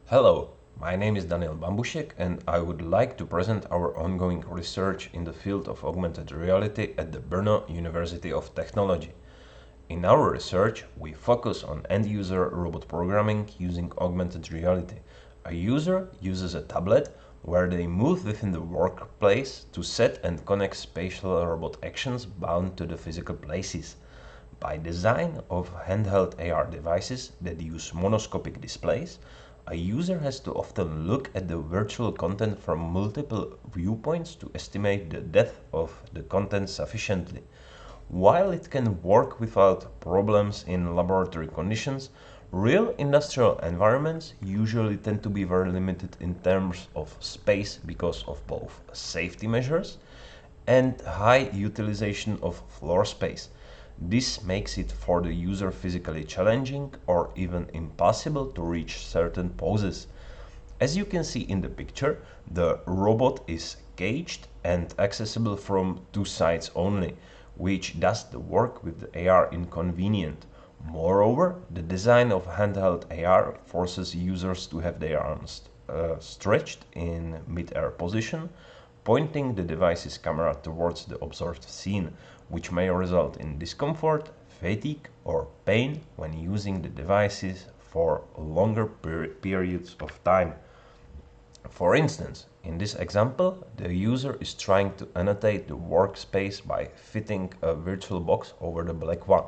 Hello, my name is Daniel Bambušek and I would like to present our ongoing research in the field of augmented reality at the Brno University of Technology. In our research, we focus on end-user robot programming using augmented reality. A user uses a tablet where they move within the workplace to set and connect spatial robot actions bound to the physical places. By design of handheld AR devices that use monoscopic displays, a user has to often look at the virtual content from multiple viewpoints to estimate the depth of the content sufficiently. While it can work without problems in laboratory conditions, real industrial environments usually tend to be very limited in terms of space because of both safety measures and high utilization of floor space. This makes it for the user physically challenging or even impossible to reach certain poses. As you can see in the picture, the robot is caged and accessible from two sides only, which does the work with the AR inconvenient. Moreover, the design of handheld AR forces users to have their arms stretched in mid-air position, pointing the device's camera towards the observed scene, which may result in discomfort, fatigue, or pain when using the devices for longer periods of time. For instance, in this example, the user is trying to annotate the workspace by fitting a virtual box over the black one.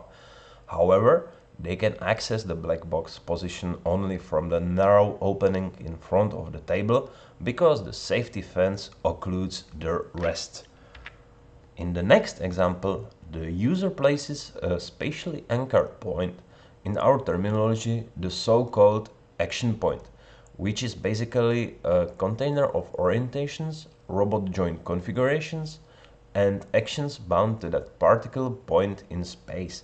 However, they can access the black box position only from the narrow opening in front of the table because the safety fence occludes their rest. In the next example, the user places a spatially anchored point, in our terminology the so-called action point, which is basically a container of orientations, robot joint configurations, and actions bound to that particular point in space.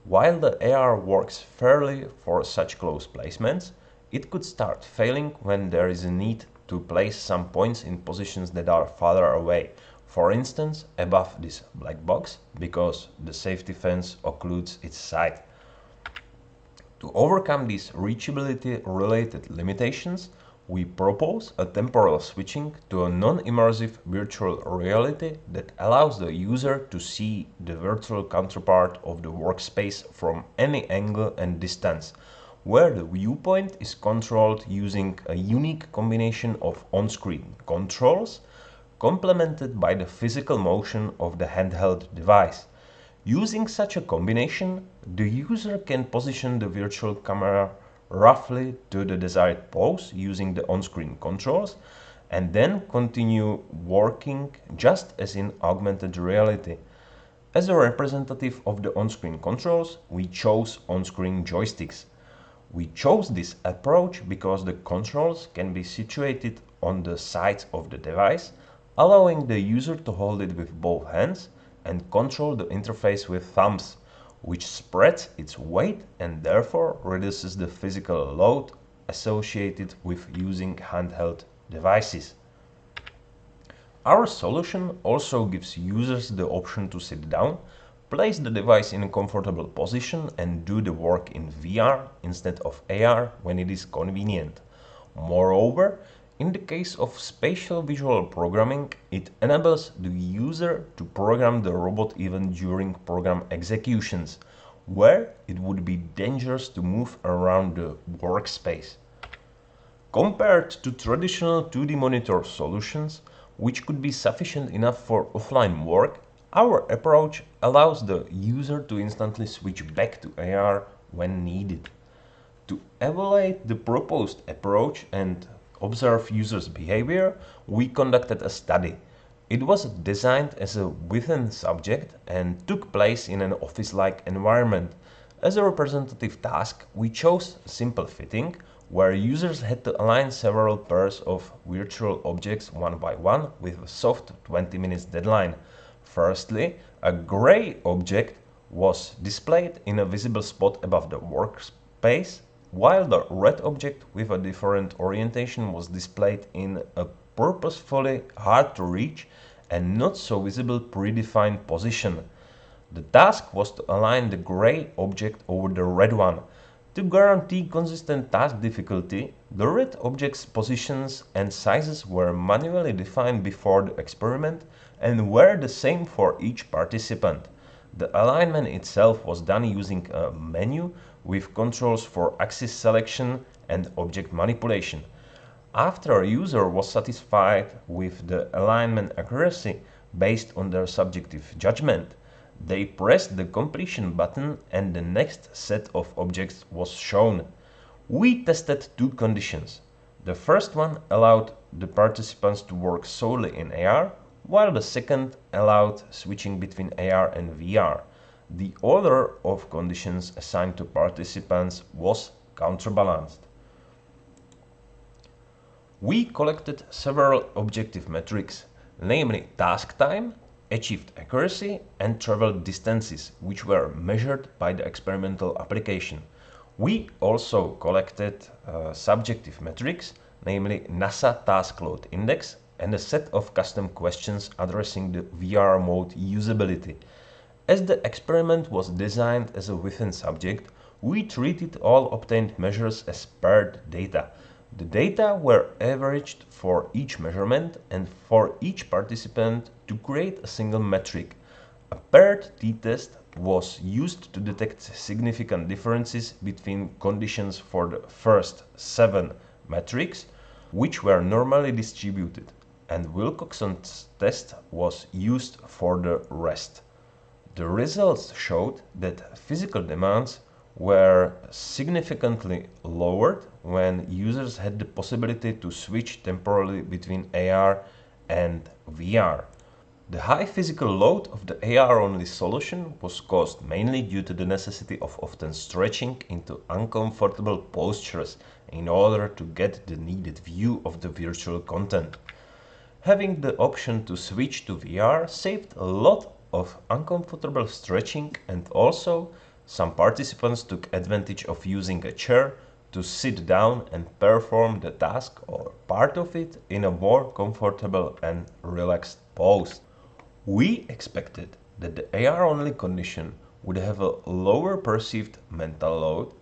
While the AR works fairly for such close placements, it could start failing when there is a need to place some points in positions that are farther away, for instance above this black box, because the safety fence occludes its sight. To overcome these reachability-related limitations, we propose a temporal switching to a non-immersive virtual reality that allows the user to see the virtual counterpart of the workspace from any angle and distance, where the viewpoint is controlled using a unique combination of on-screen controls complemented by the physical motion of the handheld device. Using such a combination, the user can position the virtual camera roughly to the desired pose using the on-screen controls and then continue working just as in augmented reality. As a representative of the on-screen controls, we chose on-screen joysticks. We chose this approach because the controls can be situated on the sides of the device, allowing the user to hold it with both hands and control the interface with thumbs, which spreads its weight and therefore reduces the physical load associated with using handheld devices. Our solution also gives users the option to sit down, place the device in a comfortable position and do the work in VR instead of AR when it is convenient. Moreover, in the case of spatial visual programming, it enables the user to program the robot even during program executions, where it would be dangerous to move around the workspace. Compared to traditional 2D monitor solutions, which could be sufficient enough for offline work, our approach allows the user to instantly switch back to AR when needed. To evaluate the proposed approach and observe users' behavior, we conducted a study. It was designed as a within subject and took place in an office-like environment. As a representative task, we chose simple fitting, where users had to align several pairs of virtual objects one by one with a soft 20 minutes deadline. Firstly, a gray object was displayed in a visible spot above the workspace, while the red object with a different orientation was displayed in a purposefully hard to reach and not so visible predefined position. The task was to align the gray object over the red one. To guarantee consistent task difficulty, the red objects' positions and sizes were manually defined before the experiment and were the same for each participant. The alignment itself was done using a menu with controls for axis selection and object manipulation. After a user was satisfied with the alignment accuracy based on their subjective judgment, they pressed the completion button and the next set of objects was shown. We tested two conditions. The first one allowed the participants to work solely in AR, while the second allowed switching between AR and VR. The order of conditions assigned to participants was counterbalanced. We collected several objective metrics, namely task time, achieved accuracy, and travel distances, which were measured by the experimental application. We also collected subjective metrics, namely NASA task load index and a set of custom questions addressing the VR mode usability. As the experiment was designed as a within subject, we treated all obtained measures as paired data. The data were averaged for each measurement and for each participant to create a single metric. A paired t-test was used to detect significant differences between conditions for the first 7 metrics, which were normally distributed, and Wilcoxon's test was used for the rest. The results showed that physical demands were significantly lowered when users had the possibility to switch temporally between AR and VR. The high physical load of the AR-only solution was caused mainly due to the necessity of often stretching into uncomfortable postures in order to get the needed view of the virtual content. Having the option to switch to VR saved a lot of uncomfortable stretching, and also some participants took advantage of using a chair to sit down and perform the task or part of it in a more comfortable and relaxed pose. We expected that the AR-only condition would have a lower perceived mental load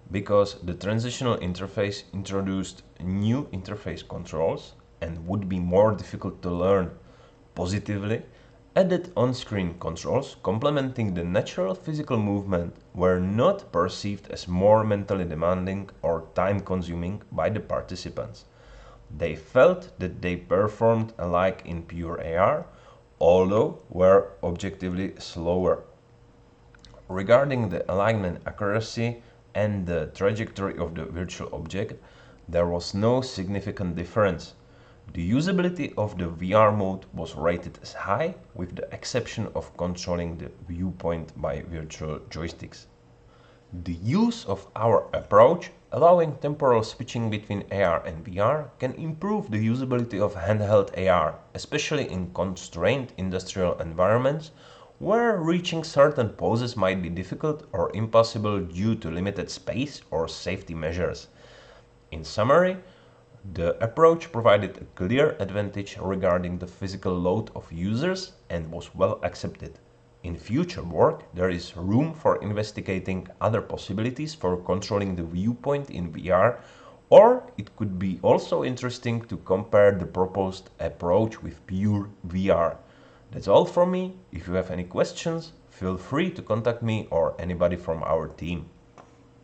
because the transitional interface introduced new interface controls and would be more difficult to learn. Positively, added on-screen controls complementing the natural physical movement were not perceived as more mentally demanding or time-consuming by the participants. They felt that they performed alike in pure AR, although were objectively slower. Regarding the alignment accuracy and the trajectory of the virtual object, there was no significant difference. The usability of the VR mode was rated as high, with the exception of controlling the viewpoint by virtual joysticks. The use of our approach, allowing temporal switching between AR and VR, can improve the usability of handheld AR, especially in constrained industrial environments where reaching certain poses might be difficult or impossible due to limited space or safety measures. In summary, the approach provided a clear advantage regarding the physical load of users and was well accepted. In future work, there is room for investigating other possibilities for controlling the viewpoint in VR, or it could be also interesting to compare the proposed approach with pure VR. That's all from me. If you have any questions, feel free to contact me or anybody from our team.